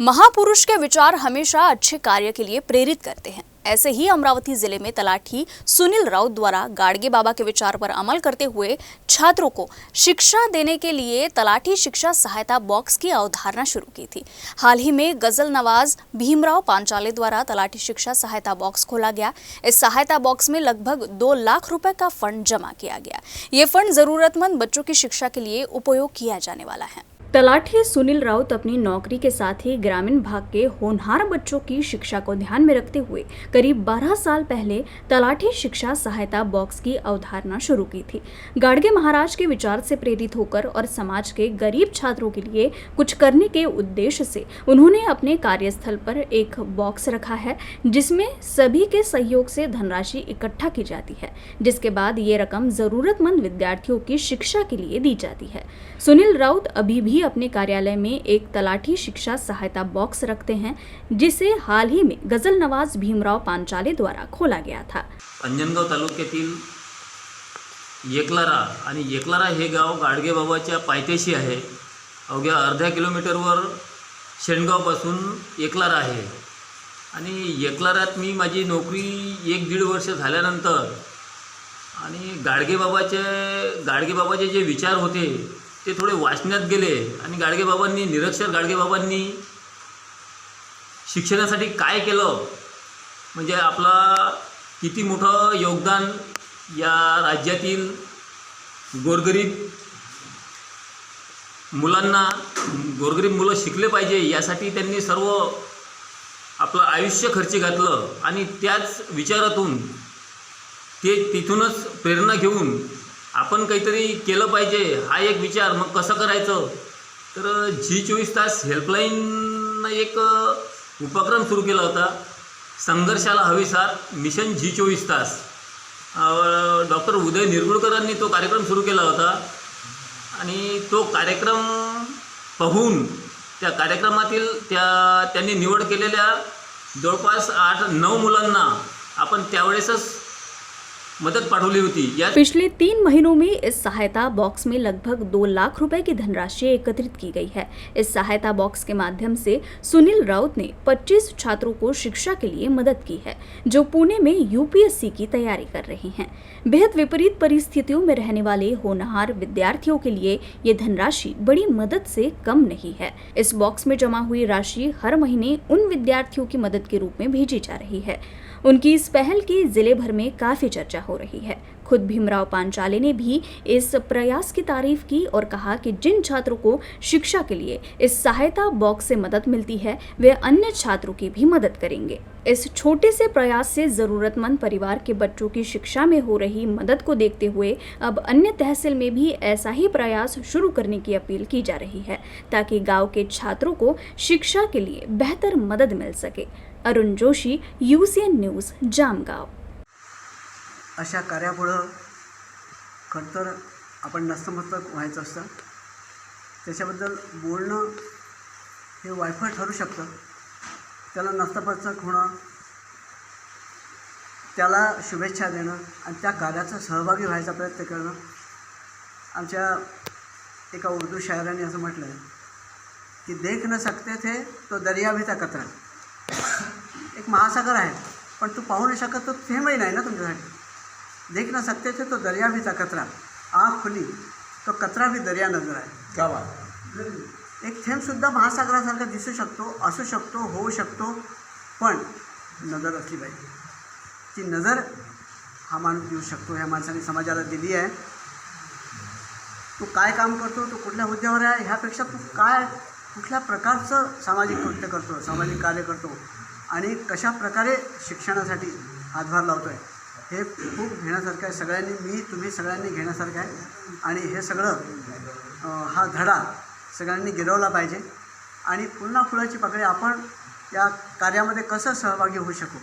महापुरुष के विचार हमेशा अच्छे कार्य के लिए प्रेरित करते हैं। ऐसे ही अमरावती जिले में तलाठी सुनील राउत द्वारा गाडगे बाबा के विचार पर अमल करते हुए छात्रों को शिक्षा देने के लिए तलाठी शिक्षा सहायता बॉक्स की अवधारणा शुरू की थी। हाल ही में गजल नवाज भीमराव पांचाले द्वारा तलाठी शिक्षा सहायता बॉक्स खोला गया। इस सहायता बॉक्स में लगभग 2 लाख रुपए का फंड जमा किया गया। ये फंड जरूरतमंद बच्चों की शिक्षा के लिए उपयोग किया जाने वाला है। तलाठी सुनील राउत अपनी नौकरी के साथ ही ग्रामीण भाग के होनहार बच्चों की शिक्षा को ध्यान में रखते हुए करीब 12 साल पहले तलाठी शिक्षा सहायता बॉक्स की अवधारणा शुरू की थी। गाडगे महाराज के विचार से प्रेरित होकर और समाज के गरीब छात्रों के लिए कुछ करने के उद्देश्य से उन्होंने अपने कार्यस्थल पर एक बॉक्स रखा है, जिसमें सभी के सहयोग से धनराशि इकट्ठा की जाती है, जिसके बाद ये रकम जरूरतमंद विद्यार्थियों की शिक्षा के लिए दी जाती है। सुनील राउत अभी भी अपने कार्यालय में एक तलाठी शिक्षा सहायता बॉक्स रखते हैं, जिसे हाल ही में गजल नवाज भीमराव पांचाले द्वारा खोला गया था। अंजनगाव तालुक्यातील येकलारा आणि येकलारा हे गाव गाडगे बाबाच्या पायथ्याशी आहे। अवघ्या अर्ध्या किलोमीटरवर शेणगावपासून येकलारा आहे आणि येकलारात मी माझी नोकरी 1-1.5 वर्ष झाल्यानंतर आणि गाडगे बाबाचे जे विचार होते ते थोडे वाचण्यात गेले आणि निरक्षर गाडगे बाबांनी शिक्षणासाठी काय केलं, म्हणजे आपला किती मोठं योगदान या राज्यातील गोरगरीब मुलं शिकले पाहिजे यासाठी त्यांनी सर्व आपलं आयुष्य खर्ची घातलं आणि त्याच विचारातून तिथूनच प्रेरणा घेऊन आपण काहीतरी केलं पाहिजे हा एक विचार। मग कसं करायचं तर G24 तास हेल्पलाईन एक उपक्रम सुरू केला होता। संघर्षाला हवीसार मिशन G24 तास डॉक्टर उदय निरगुडकरांनी तो कार्यक्रम सुरू केला होता आणि तो कार्यक्रम पाहून त्या कार्यक्रमातील त्यांनी निवड केलेल्या जवळपास 8-9 मुलांना आपण त्यावेळेसच मदद पाठवली होती। पिछले 3 महीनों में इस सहायता बॉक्स में लगभग 2 लाख रुपए की धनराशि एकत्रित की गई है। इस सहायता बॉक्स के माध्यम से सुनील राउत ने 25 छात्रों को शिक्षा के लिए मदद की है, जो पुणे में UPSC की तैयारी कर रहे हैं। बेहद विपरीत परिस्थितियों में रहने वाले होनहार विद्यार्थियों के लिए ये धनराशि बड़ी मदद से कम नहीं है। इस बॉक्स में जमा हुई राशि हर महीने उन विद्यार्थियों की मदद के रूप में भेजी जा रही है। उनकी इस पहल की जिले भर में काफी चर्चा हो रही है। खुद भीमराव पांचाले ने भी इस प्रयास की तारीफ की और कहा कि जिन छात्रों को शिक्षा के लिए इस सहायता बॉक्स से मदद मिलती है, वे अन्य छात्रों की भी मदद करेंगे। इस छोटे से प्रयास से जरूरतमंद परिवार के बच्चों की शिक्षा में हो रही मदद को देखते हुए अब अन्य तहसील में भी ऐसा ही प्रयास शुरू करने की अपील की जा रही है, ताकि गांव के छात्रों को शिक्षा के लिए बेहतर मदद मिल सके। Arun Joshi, UCN news, Jamgaon. अशा कार्यापुढं खरं तर आपण नतमस्तक व्हायचं असतं। त्याच्याबद्दल बोलणं हे वायफळ ठरू शकतं। त्याला नतमस्तक होणं, त्याला शुभेच्छा देणं आणि त्या कार्याचा सहभागी व्हायचा प्रयत्न करणं। आमच्या एका उर्दू शायराने असं म्हटलं आहे की देख न सकते थे तो दरिया भी था कतरा। एक महासागर आहे, पण तू पाहू नाही शकत, तो थेंबही नाही ना तुमच्यासाठी। देख न सकते थे तो दरिया भी था कतरा, आँख खुली तो कतरा भी दरिया नजर आहे। क्या बात। एक थेंबसुद्धा महासागरासारखा दिसू शकतो, असू शकतो, होऊ शकतो, पण नजर असली पाहिजे। ती नजर हा माणूस देऊ शकतो, ह्या माणसाने समाजाला दिली आहे। तो काय काम करतो, तो कुठल्या हुद्द्यावर आहे ह्यापेक्षा तो कुठल्या प्रकारचं सामाजिक कृत्य करतो, सामाजिक कार्य करतो आणि कशा प्रकारे शिक्षणासाठी हातभार लावतो आहे, हे खूप घेण्यासारखं आहे। तुम्ही सगळ्यांनी घेण्यासारखं आहे आणि हे सगळं हा धडा सगळ्यांनी गिरवला पाहिजे आणि पुन्हा फुलाची पाकळी आपण या कार्यामध्ये कसं सहभागी होऊ शकू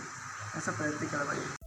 याचा प्रयत्न केला पाहिजे।